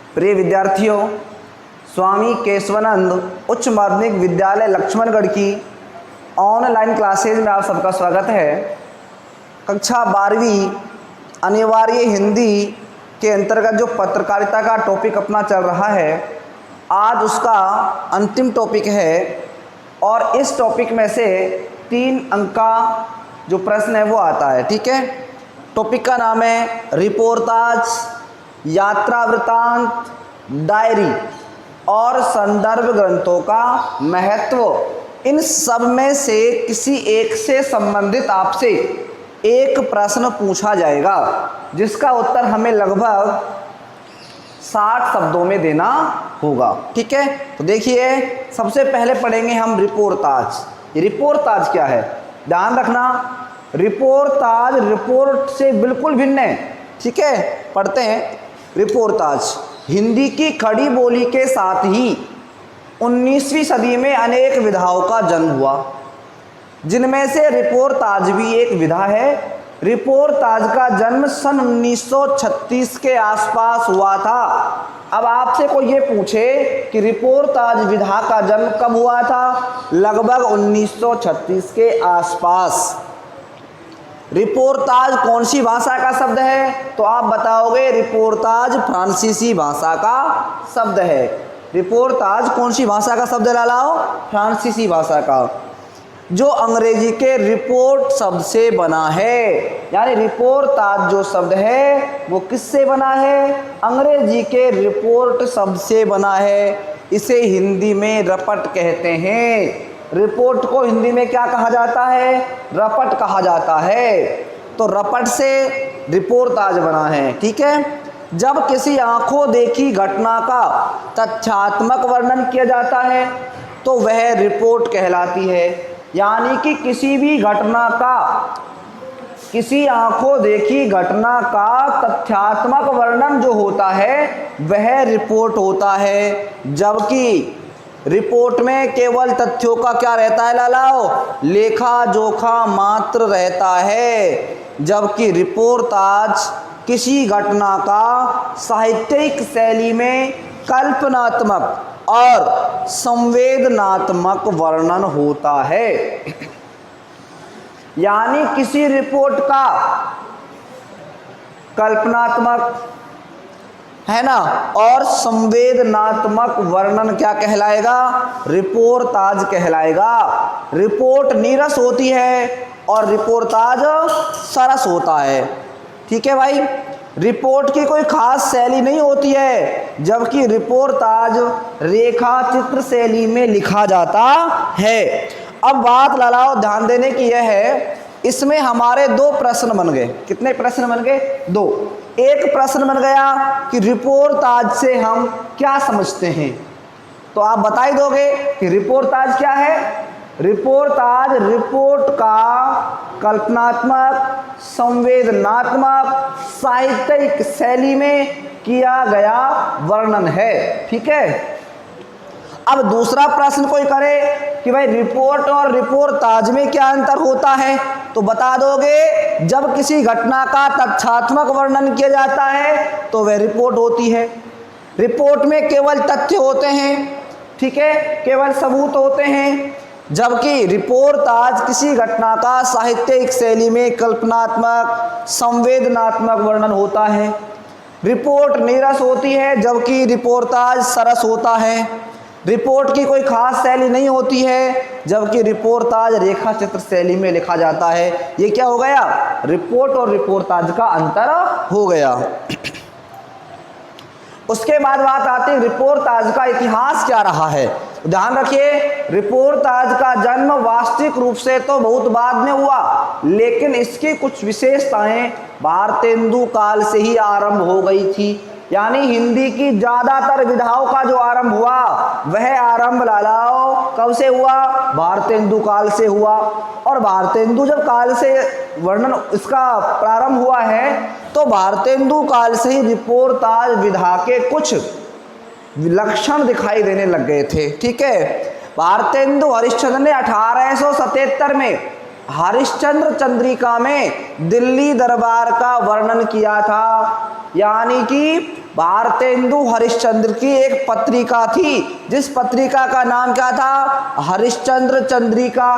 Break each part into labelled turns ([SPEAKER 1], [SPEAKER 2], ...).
[SPEAKER 1] प्रिय विद्यार्थियों, स्वामी केशवानंद उच्च माध्यमिक विद्यालय लक्ष्मणगढ़ की ऑनलाइन क्लासेज में आप सबका स्वागत है। कक्षा 12वीं अनिवार्य हिंदी के अंतर्गत जो पत्रकारिता का टॉपिक अपना चल रहा है, आज उसका अंतिम टॉपिक है और इस टॉपिक में से 3 अंक का जो प्रश्न है वो आता है। ठीक है, टॉपिक का नाम है रिपोर्टाज, यात्रा वृत्तांत, डायरी और संदर्भ ग्रंथों का महत्व। इन सब में से किसी एक से संबंधित आपसे एक प्रश्न पूछा जाएगा जिसका उत्तर हमें लगभग 60 शब्दों में देना होगा। ठीक है, तो देखिए सबसे पहले पढ़ेंगे हम रिपोर्टाज। रिपोर्टाज क्या है, ध्यान रखना। रिपोर्टाज रिपोर्ट से बिल्कुल भिन्न है। ठीक है, पढ़ते हैं। रिपोर्टाज हिंदी की खड़ी बोली के साथ ही 19वीं सदी में अनेक विधाओं का जन्म हुआ, जिनमें से रिपोर्टाज भी एक विधा है। रिपोर्टाज का जन्म सन 1936 के आसपास हुआ था। अब आपसे कोई ये पूछे कि रिपोर्टाज विधा का जन्म कब हुआ था, लगभग 1936 के आसपास। रिपोर्टाज कौन सी भाषा का शब्द है, तो आप बताओगे रिपोर्टाज फ्रांसीसी भाषा का शब्द है। रिपोर्टाज कौन सी भाषा का शब्द लाओ, फ्रांसीसी भाषा का, जो अंग्रेजी के रिपोर्ट शब्द से बना है। यानी रिपोर्टाज जो शब्द है वो किससे बना है, अंग्रेजी के रिपोर्ट शब्द से बना है। इसे हिंदी में रपट कहते हैं। रिपोर्ट को हिंदी में क्या कहा जाता है, रपट कहा जाता है। तो रपट से रिपोर्टाज बना है। ठीक है, जब किसी आंखों देखी घटना का तथ्यात्मक वर्णन किया जाता है तो वह रिपोर्ट कहलाती है। यानी कि किसी भी घटना का, किसी आंखों देखी घटना का तथ्यात्मक वर्णन जो होता है वह रिपोर्ट होता है। जबकि रिपोर्ट में केवल तथ्यों का क्या रहता है लालाओ, लेखा जोखा मात्र रहता है। जबकि रिपोर्टाज किसी घटना का साहित्यिक शैली में कल्पनात्मक और संवेदनात्मक वर्णन होता है। यानी किसी रिपोर्ट का कल्पनात्मक है ना और संवेदनात्मक वर्णन क्या कहलाएगा, रिपोर्टाज कहलाएगा। रिपोर्ट नीरस होती है और रिपोर्टाज सरस होता है। ठीक है भाई, रिपोर्ट की कोई खास शैली नहीं होती है, जबकि रिपोर्टाज रेखा चित्र शैली में लिखा जाता है। अब बात लालाओ ध्यान देने की यह है, इसमें हमारे 2 प्रश्न बन गए। कितने प्रश्न बन गए, 2। एक प्रश्न बन गया कि रिपोर्टाज से हम क्या समझते हैं, तो आप बता ही दोगे कि रिपोर्टाज क्या है। रिपोर्टाज रिपोर्ट का कल्पनात्मक, संवेदनात्मक, साहित्यिक शैली में किया गया वर्णन है। ठीक है, अब दूसरा प्रश्न कोई करे कि भाई रिपोर्ट और रिपोर्टाज में क्या अंतर होता है, तो बता दोगे जब किसी घटना का तथ्यात्मक वर्णन किया जाता है तो वह रिपोर्ट होती है। रिपोर्ट में केवल तथ्य होते हैं, ठीक है, केवल सबूत होते हैं। जबकि रिपोर्टाज किसी घटना का साहित्यिक शैली में कल्पनात्मक, संवेदनात्मक वर्णन होता है। रिपोर्ट नीरस होती है जबकि रिपोर्टाज सरस होता है। रिपोर्ट की कोई खास शैली नहीं होती है, जबकि रिपोर्टाज रेखा चित्र शैली में लिखा जाता है। ये क्या हो गया, रिपोर्ट और रिपोर्टाज का अंतर हो गया। उसके बाद बात आती है रिपोर्टाज का इतिहास क्या रहा है। ध्यान रखिए, रिपोर्टाज का जन्म वास्तविक रूप से तो बहुत बाद में हुआ, लेकिन इसकी कुछ विशेषताएं भारतेंदु काल से ही आरंभ हो गई थी। यानी हिंदी की ज्यादातर विधाओं का जो आरंभ हुआ वह आरंभ लालाओ कब से हुआ, भारतेंदु काल से हुआ। और भारतेंदु जब काल से वर्णन इसका प्रारंभ हुआ है तो भारतेंदु काल से ही रिपोर्टाज विधा के कुछ लक्षण दिखाई देने लग गए थे। ठीक है, भारतेंदु हरिश्चंद्र ने 1877 में हरिश्चंद्र चंद्रिका में दिल्ली दरबार का वर्णन किया था। यानी कि भारतेंदु हरिश्चंद्र की एक पत्रिका थी, जिस पत्रिका का नाम क्या था? हरिश्चंद्र चंद्रिका।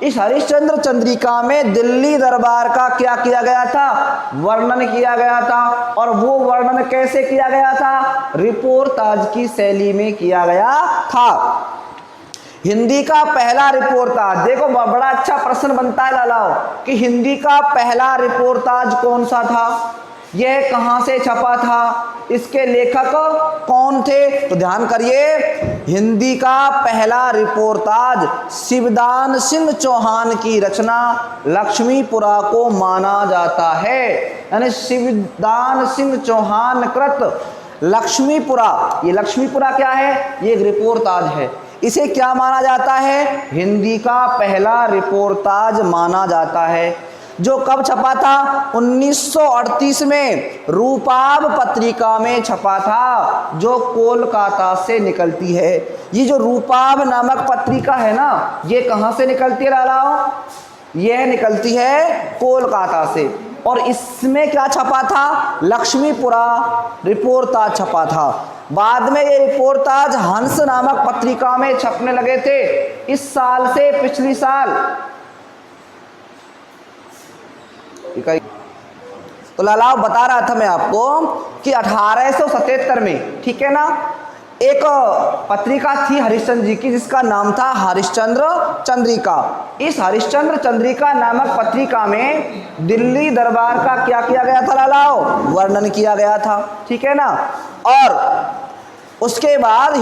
[SPEAKER 1] इस हरिश्चंद्र चंद्रिका में दिल्ली दरबार का क्या किया गया था? वर्णन किया गया था। और वो वर्णन कैसे किया गया था? रिपोर्टाज की शैली में किया गया था। हिंदी का पहला रिपोर्टाज, देखो बड़ा अच्छा प्रश्न बनता है लालाओ कि हिंदी का पहला रिपोर्टाज कौन सा था, यह कहां से छपा था, इसके लेखक कौन थे? तो ध्यान करिए, हिंदी का पहला रिपोर्टाज शिवदान सिंह चौहान की रचना लक्ष्मीपुरा को माना जाता है। यानी शिवदान सिंह चौहान कृत लक्ष्मीपुरा, ये लक्ष्मीपुरा क्या है? ये एक रिपोर्टाज है। इसे क्या माना जाता है? हिंदी का पहला रिपोर्टाज माना जाता है, जो कब छपा था? 1938 में रूपाब पत्रिका में छपा था, जो कोलकाता से निकलती है। ये जो रूपाब नामक पत्रिका है ना, ये कहाँ से निकलती है लालाओ? यह निकलती है कोलकाता से। और इसमें क्या छपा था? लक्ष्मीपुरा रिपोर्टाज छपा था। बाद में ये रिपोर्टाज हंस नामक पत्रिका में छपने लगे थे। इस साल से पिछली साल, तो लालाओ बता रहा था मैं आपको कि 1877 में, ठीक है ना, एक पत्रिका थी हरिश्चंद्र जी की, जिसका नाम था हरिश्चंद्र चंद्रिका। इस हरिश्चंद्र चंद्रिका नामक पत्रिका में दिल्ली दरबार का क्या किया गया था लालाओ? वर्णन किया गया था, ठीक है ना। और उसके बाद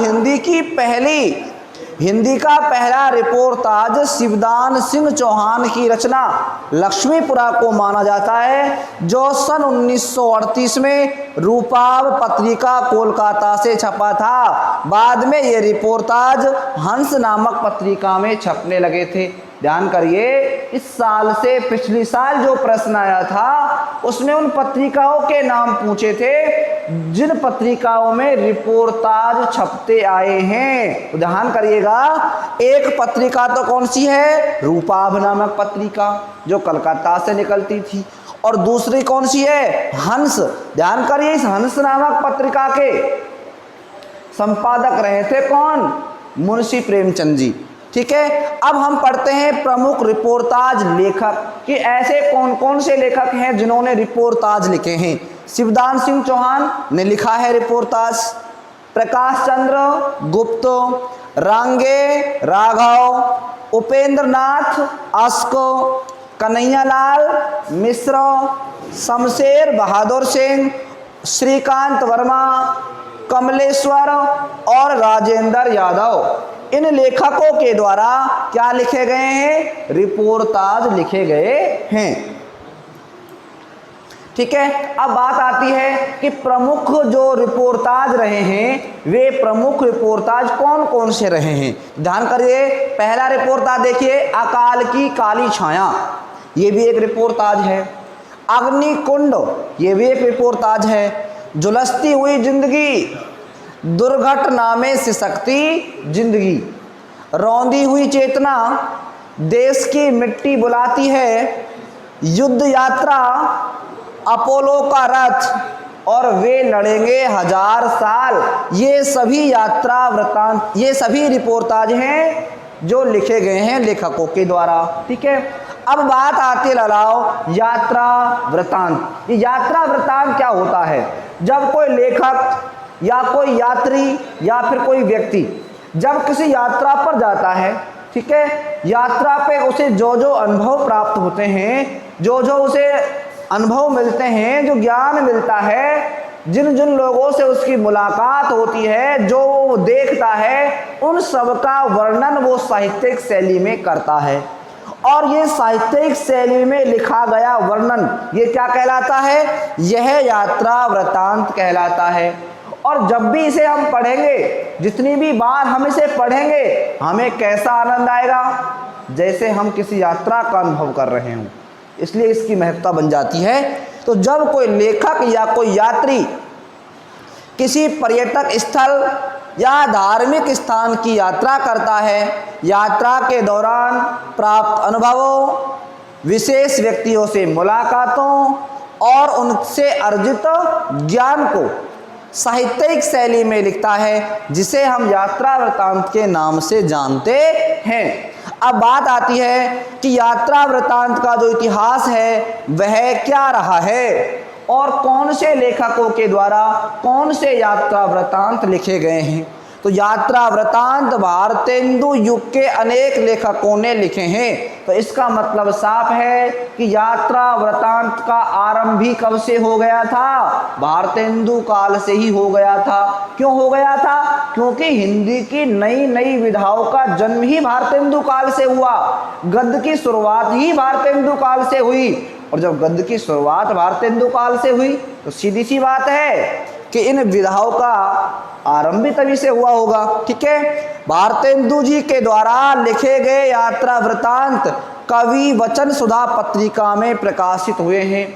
[SPEAKER 1] हिंदी का पहला रिपोर्टाज शिवदान सिंह चौहान की रचना लक्ष्मीपुरा को माना जाता है, जो सन 1938 में रूपाब पत्रिका कोलकाता से छपा था। बाद में ये रिपोर्टाज हंस नामक पत्रिका में छपने लगे थे। ध्यान करिए, इस साल से पिछली साल जो प्रश्न आया था, उसमें उन पत्रिकाओं के नाम पूछे थे जिन पत्रिकाओं में रिपोर्टाज छपते आए हैं। तो ध्यान करिएगा, एक पत्रिका तो कौन सी है? रूपाभ नामक पत्रिका, जो कलकत्ता से निकलती थी। और दूसरी कौन सी है? हंस। ध्यान करिए, इस हंस नामक पत्रिका के संपादक रहे थे कौन? मुंशी प्रेमचंद जी, ठीक है। अब हम पढ़ते हैं प्रमुख रिपोर्टाज लेखक कि ऐसे कौन कौन से लेखक हैं जिन्होंने रिपोर्टाज लिखे हैं। शिवदान सिंह चौहान ने लिखा है रिपोर्टाज, प्रकाश चंद्र गुप्त, रांगे राघव, उपेंद्र नाथ अस्को, कन्हैयालाल मिश्र, शमशेर बहादुर सिंह, श्रीकांत वर्मा, कमलेश्वर और राजेंद्र यादव। इन लेखकों के द्वारा क्या लिखे गए हैं? रिपोर्टाज लिखे गए हैं, ठीक है। अब बात आती है कि प्रमुख जो रिपोर्टाज रहे हैं, वे प्रमुख रिपोर्टाज कौन कौन से रहे हैं। ध्यान करिए, पहला रिपोर्टाज देखिए, अकाल की काली छाया, ये भी एक रिपोर्टाज है। अग्निकुंड, ये भी एक रिपोर्टाज है। झुलसती हुई जिंदगी, दुर्घटना में सिसकती जिंदगी, रौंदी हुई चेतना, देश की मिट्टी बुलाती है, युद्ध यात्रा, अपोलो का रथ और वे लड़ेंगे 1000 साल। ये सभी यात्रा वृतांत, ये सभी रिपोर्टाज हैं जो लिखे गए हैं लेखकों के द्वारा, ठीक है। अब बात आती है लालाओ यात्रा वृतांत। ये यात्रा वृतांत क्या होता है? जब कोई लेखक या कोई यात्री या फिर कोई व्यक्ति जब किसी यात्रा पर जाता है, ठीक है, यात्रा पे उसे जो जो अनुभव प्राप्त होते हैं, जो जो उसे अनुभव मिलते हैं, जो ज्ञान मिलता है, जिन जिन लोगों से उसकी मुलाकात होती है, जो वो देखता है, उन सब का वर्णन वो साहित्यिक शैली में करता है। और ये साहित्यिक शैली में लिखा गया वर्णन ये क्या कहलाता है? यह यात्रा वृतांत कहलाता है। और जब भी इसे हम पढ़ेंगे, जितनी भी बार हम इसे पढ़ेंगे, हमें कैसा आनंद आएगा? जैसे हम किसी यात्रा का अनुभव कर रहे हों। इसलिए इसकी महत्ता बन जाती है। तो जब कोई लेखक या कोई यात्री किसी पर्यटक स्थल या धार्मिक स्थान की यात्रा करता है, यात्रा के दौरान प्राप्त अनुभवों, विशेष व्यक्तियों से मुलाकातों और उनसे अर्जित ज्ञान को साहित्यिक शैली में लिखता है, जिसे हम यात्रा वृत्तांत के नाम से जानते हैं। अब बात आती है कि यात्रा वृत्तांत का जो इतिहास है वह क्या रहा है और कौन से लेखकों के द्वारा कौन से यात्रा वृत्तांत लिखे गए हैं। तो यात्रा वृत्तांत भारतेंदु युग के अनेक लेखकों ने लिखे हैं। तो इसका मतलब साफ है कि यात्रा वृत्तांत का आरंभ भी कब से हो गया था? भारतेंदु काल से ही हो गया था। क्यों हो गया था? क्योंकि हिंदी की नई नई विधाओं का जन्म ही भारतेंदु काल से हुआ। गद्य की शुरुआत ही भारतेंदु काल से हुई, और जब गद्य की शुरुआत भारतेंदु काल से हुई तो सीधी सी बात है कि इन विधाओं का आरंभ भी तभी से हुआ होगा। ठीक है, भारतेंदु जी के द्वारा लिखे गए यात्रा वृत्तांत कवि वचन सुधा पत्रिका में प्रकाशित हुए हैं।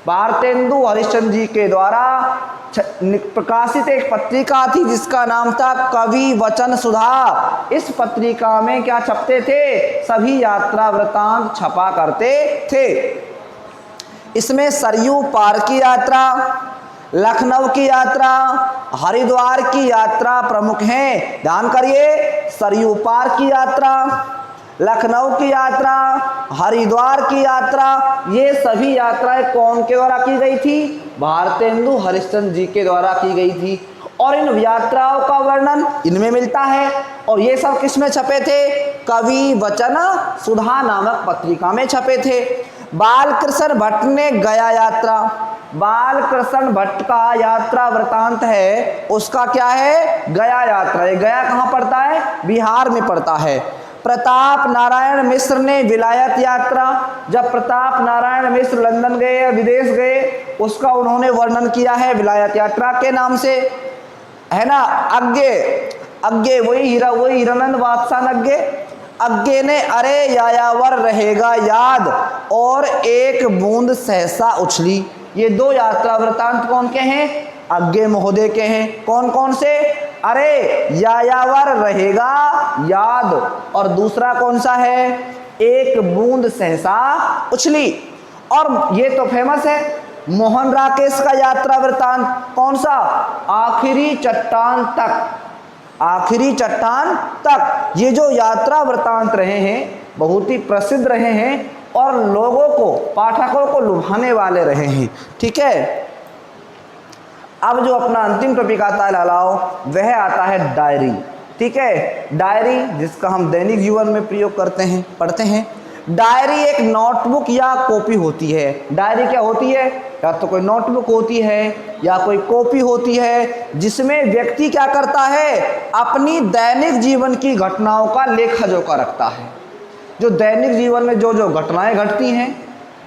[SPEAKER 1] भारतेंदु हरिश्चंद्र जी के द्वारा प्रकाशित एक पत्रिका थी जिसका नाम था कवि वचन सुधा। इस पत्रिका में क्या छपते थे? सभी यात्रा वृत्तांत छपा करते थे। इसमें सरयू पार की यात्रा, लखनऊ की यात्रा, हरिद्वार की यात्रा प्रमुख हैं। ध्यान करिए, सरयू पार की यात्रा, लखनऊ की यात्रा, हरिद्वार की यात्रा, ये सभी यात्राएं कौन के द्वारा की गई थी? भारतेंदु हरिश्चंद्र जी के द्वारा की गई थी। और इन यात्राओं का वर्णन इनमें मिलता है, और ये सब किस में छपे थे? कवि वचन सुधा नामक पत्रिका में छपे थे। बालकृष्ण भट्ट ने गया यात्रा, बालकृष्ण भट्ट का यात्रा वृत्तांत है, उसका क्या है? गया यात्रा। ये गया कहाँ पड़ता है? बिहार में पड़ता है। प्रताप नारायण मिश्र ने विलायत यात्रा, जब प्रताप नारायण मिश्र लंदन गए या विदेश गए, उसका उन्होंने वर्णन किया है विलायत यात्रा के नाम से, है ना। अज्ञे वही हिरानंद बादशाह अज्ञे ने अरे यायावर रहेगा याद और एक बूंद सहसा उछली। ये दो यात्रा वृत्तांत कौन के हैं? अज्ञे महोदय के हैं। कौन कौन से? अरे यायावर रहेगा याद, और दूसरा कौन सा है? एक बूंद सहसा उछली। और ये तो फेमस है मोहन राकेश का यात्रा वृत्तांत, कौन सा? आखिरी चट्टान तक, आखिरी चट्टान तक। ये जो यात्रा वृत्तांत रहे हैं बहुत ही प्रसिद्ध रहे हैं और लोगों को, पाठकों को लुभाने वाले रहे हैं। ठीक है, अब जो अपना अंतिम टॉपिक आता है लालाओ, वह आता है डायरी। ठीक है, डायरी जिसका हम दैनिक जीवन में प्रयोग करते हैं, पढ़ते हैं। डायरी एक नोटबुक या कॉपी होती है। डायरी क्या होती है? या तो कोई नोटबुक होती है या कोई कॉपी होती है, जिसमें व्यक्ति क्या करता है? अपनी दैनिक जीवन की घटनाओं का लेखा जोखा रखता है। जो दैनिक जीवन में जो जो घटनाएं घटती हैं,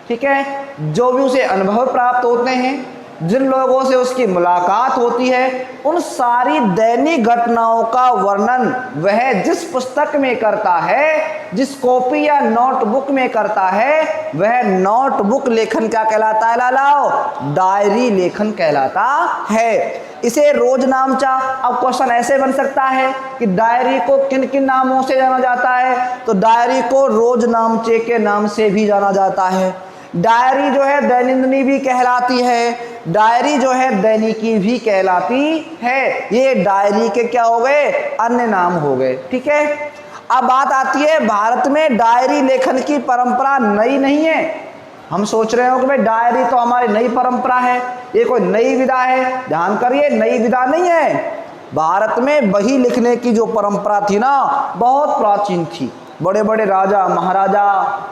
[SPEAKER 1] ठीक है, जो भी उसे अनुभव प्राप्त होते हैं, जिन लोगों से उसकी मुलाकात होती है, उन सारी दैनिक घटनाओं का वर्णन वह जिस पुस्तक में करता है, जिस कॉपी या नोटबुक में करता है, वह नोटबुक लेखन क्या कहलाता है लालाओ? डायरी लेखन कहलाता है। इसे रोजनामचा। अब क्वेश्चन ऐसे बन सकता है कि डायरी को किन किन नामों से जाना जाता है? तो डायरी को रोजनामचे के नाम से भी जाना जाता है। डायरी जो है दैनिकनी भी कहलाती है, डायरी जो है दैनिकी भी कहलाती है। ये डायरी के क्या हो गए? अन्य नाम हो गए। ठीक है, अब बात आती है भारत में डायरी लेखन की परंपरा नई नहीं है। हम सोच रहे हो कि भाई डायरी तो हमारी नई परंपरा है, ये कोई नई विधा है। ध्यान करिए, नई विधा नहीं है। भारत में बही लिखने की जो परंपरा थी ना, बहुत प्राचीन थी। बड़े बड़े राजा महाराजा,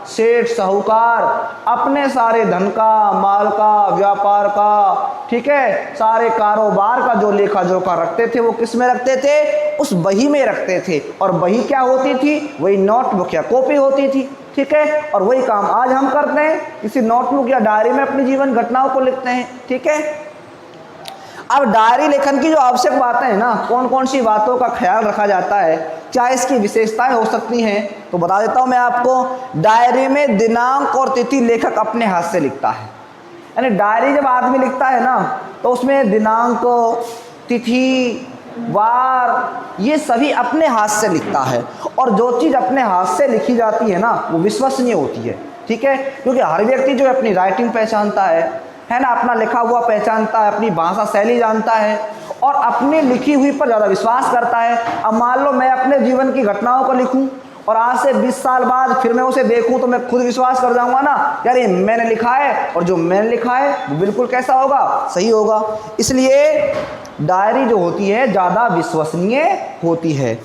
[SPEAKER 1] सेठ साहूकार अपने सारे धन का, माल का, व्यापार का, ठीक है, सारे कारोबार का जो लेखा जोखा रखते थे वो किस में रखते थे? उस बही में रखते थे। और बही क्या होती थी? वही नोटबुक या कॉपी होती थी। ठीक है, और वही काम आज हम करते हैं, किसी नोटबुक या डायरी में अपनी जीवन घटनाओं को लिखते हैं। ठीक है, अब डायरी लेखन की जो आवश्यक बातें हैं ना, कौन कौन सी बातों का ख्याल रखा जाता है, क्या इसकी विशेषताएं हो सकती हैं, तो बता देता हूं मैं आपको। डायरी में दिनांक और तिथि लेखक अपने हाथ से लिखता है। यानी डायरी जब आदमी लिखता है ना, तो उसमें दिनांक, तिथि, वार, ये सभी अपने हाथ से लिखता है। और जो चीज़ अपने हाथ से लिखी जाती है ना, वो विश्वसनीय होती है। ठीक है, क्योंकि हर व्यक्ति जो है अपनी राइटिंग पहचानता है ना, अपना लिखा हुआ पहचानता है, अपनी भाषा शैली जानता है और अपनी लिखी हुई पर ज़्यादा विश्वास करता है। अब मान लो मैं अपने जीवन की घटनाओं को लिखूं और आज से 20 साल बाद फिर मैं उसे देखूं तो मैं खुद विश्वास कर जाऊंगा ना, यार ये मैंने लिखा है और जो मैंने लिखा है वो बिल्कुल कैसा होगा, सही होगा। इसलिए डायरी जो होती है ज़्यादा विश्वसनीय होती है।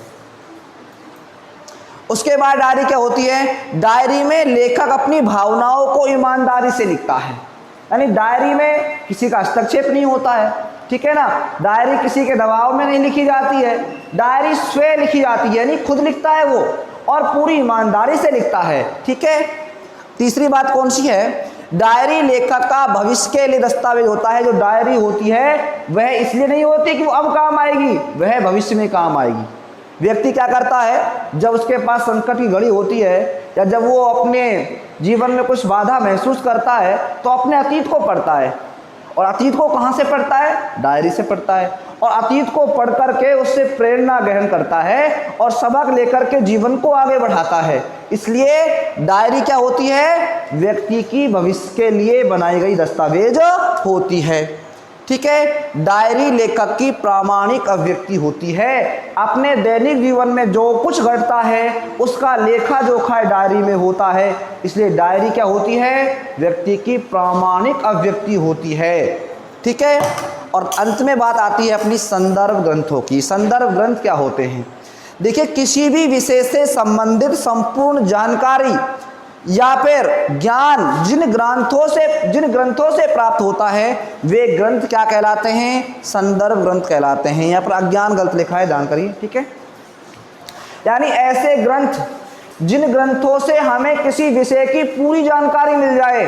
[SPEAKER 1] उसके बाद डायरी क्या होती है, डायरी में लेखक अपनी भावनाओं को ईमानदारी से लिखता है, यानी डायरी में किसी का हस्तक्षेप नहीं होता है, ठीक है ना। डायरी किसी के दबाव में नहीं लिखी जाती है, डायरी स्वयं लिखी जाती है, यानी खुद लिखता है वो और पूरी ईमानदारी से लिखता है, ठीक है। तीसरी बात कौन सी है, डायरी लेखक का भविष्य के लिए दस्तावेज होता है। जो डायरी होती है वह इसलिए नहीं होती कि वो अब काम आएगी, वह भविष्य में काम आएगी। व्यक्ति क्या करता है, जब उसके पास संकट की घड़ी होती है या जब वो अपने जीवन में कुछ बाधा महसूस करता है तो अपने अतीत को पढ़ता है, और अतीत को कहाँ से पढ़ता है, डायरी से पढ़ता है, और अतीत को पढ़ करके उससे प्रेरणा ग्रहण करता है और सबक लेकर के जीवन को आगे बढ़ाता है। इसलिए डायरी क्या होती है, व्यक्ति की भविष्य के लिए बनाई गई दस्तावेज होती है, ठीक है। डायरी लेखक की प्रामाणिक अभिव्यक्ति होती है। अपने दैनिक जीवन में जो कुछ घटता है उसका लेखा जोखा डायरी में होता है। इसलिए डायरी क्या होती है, व्यक्ति की प्रामाणिक अभिव्यक्ति होती है, ठीक है। और अंत में बात आती है अपनी संदर्भ ग्रंथों की। संदर्भ ग्रंथ क्या होते हैं, देखिए किसी भी विषय से संबंधित संपूर्ण जानकारी या फिर ज्ञान जिन ग्रंथों से प्राप्त होता है वे ग्रंथ क्या कहलाते हैं, संदर्भ ग्रंथ कहलाते हैं। यहाँ पर अज्ञान गलत लिखा है, ध्यान करिए, ठीक है। यानी ऐसे ग्रंथ जिन ग्रंथों से हमें किसी विषय की पूरी जानकारी मिल जाए,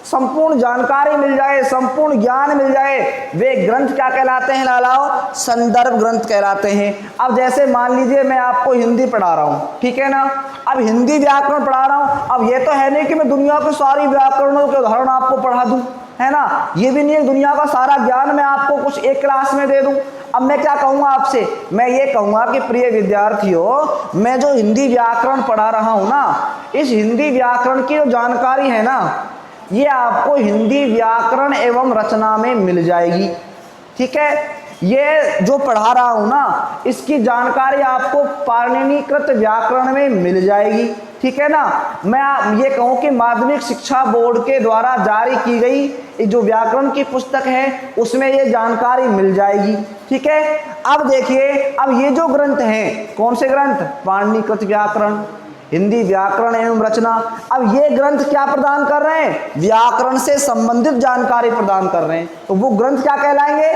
[SPEAKER 1] संपूर्ण जानकारी मिल जाए, संपूर्ण ज्ञान मिल जाए, वे ग्रंथ क्या कहलाते हैं लालाओ, संदर्भ ग्रंथ कहलाते हैं। अब जैसे मान लीजिए मैं आपको हिंदी पढ़ा रहा हूँ, ठीक है ना, अब हिंदी व्याकरण पढ़ा रहा हूँ। अब ये तो है नहीं कि मैं दुनिया के सारी व्याकरणों के उदाहरण आपको पढ़ा दूँ, है ना, ये भी नहीं है दुनिया का सारा ज्ञान मैं आपको कुछ एक क्लास में दे दूँ। अब मैं क्या कहूँगा आपसे, मैं ये कहूँगा कि प्रिय विद्यार्थियों, मैं जो हिंदी व्याकरण पढ़ा रहा हूँ ना, इस हिंदी व्याकरण की जो जानकारी है ना, ये आपको हिंदी व्याकरण एवं रचना में मिल जाएगी, ठीक है। ये जो पढ़ा रहा हूँ ना, इसकी जानकारी आपको पाणिनिकृत व्याकरण में मिल जाएगी, ठीक है ना। मैं ये कहूँ कि माध्यमिक शिक्षा बोर्ड के द्वारा जारी की गई जो व्याकरण की पुस्तक है उसमें ये जानकारी मिल जाएगी, ठीक है। अब देखिए, अब ये जो ग्रंथ हैं, कौन से ग्रंथ, पाणिनिकृत व्याकरण, हिंदी व्याकरण एवं रचना। अब ये ग्रंथ क्या प्रदान कर रहे हैं, व्याकरण से संबंधित जानकारी प्रदान कर रहे हैं, तो वो ग्रंथ क्या कहलाएंगे,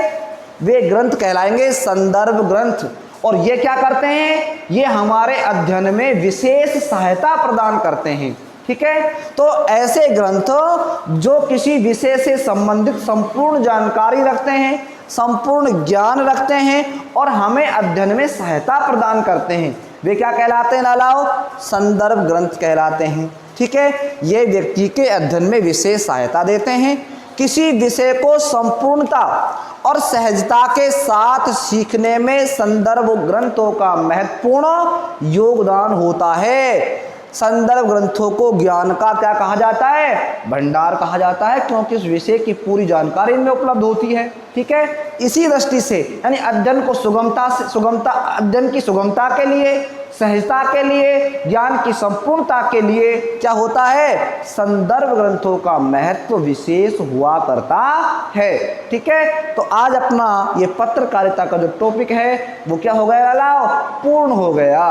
[SPEAKER 1] वे ग्रंथ कहलाएंगे संदर्भ ग्रंथ। और ये क्या करते हैं, ये हमारे अध्ययन में विशेष सहायता प्रदान करते हैं, ठीक है। तो ऐसे ग्रंथ जो किसी विषय से संबंधित संपूर्ण जानकारी रखते हैं, संपूर्ण ज्ञान रखते हैं और हमें अध्ययन में सहायता प्रदान करते हैं, वे क्या कहलाते हैं लालाओ, संदर्भ ग्रंथ कहलाते हैं, ठीक है। ये व्यक्ति के अध्ययन में विशेष सहायता देते हैं। किसी विषय को संपूर्णता और सहजता के साथ सीखने में संदर्भ ग्रंथों का महत्वपूर्ण योगदान होता है। संदर्भ ग्रंथों को ज्ञान का क्या कहा जाता है, भंडार कहा जाता है, क्योंकि उस विषय की पूरी जानकारी इनमें उपलब्ध होती है, ठीक है। इसी दृष्टि से यानी अध्ययन को अध्ययन की सुगमता के लिए, सहजता के लिए, ज्ञान की संपूर्णता के लिए क्या होता है, संदर्भ ग्रंथों का महत्व विशेष हुआ करता है, ठीक है। तो आज अपना ये पत्रकारिता का जो टॉपिक है वो क्या हो गया लालाओ, पूर्ण हो गया।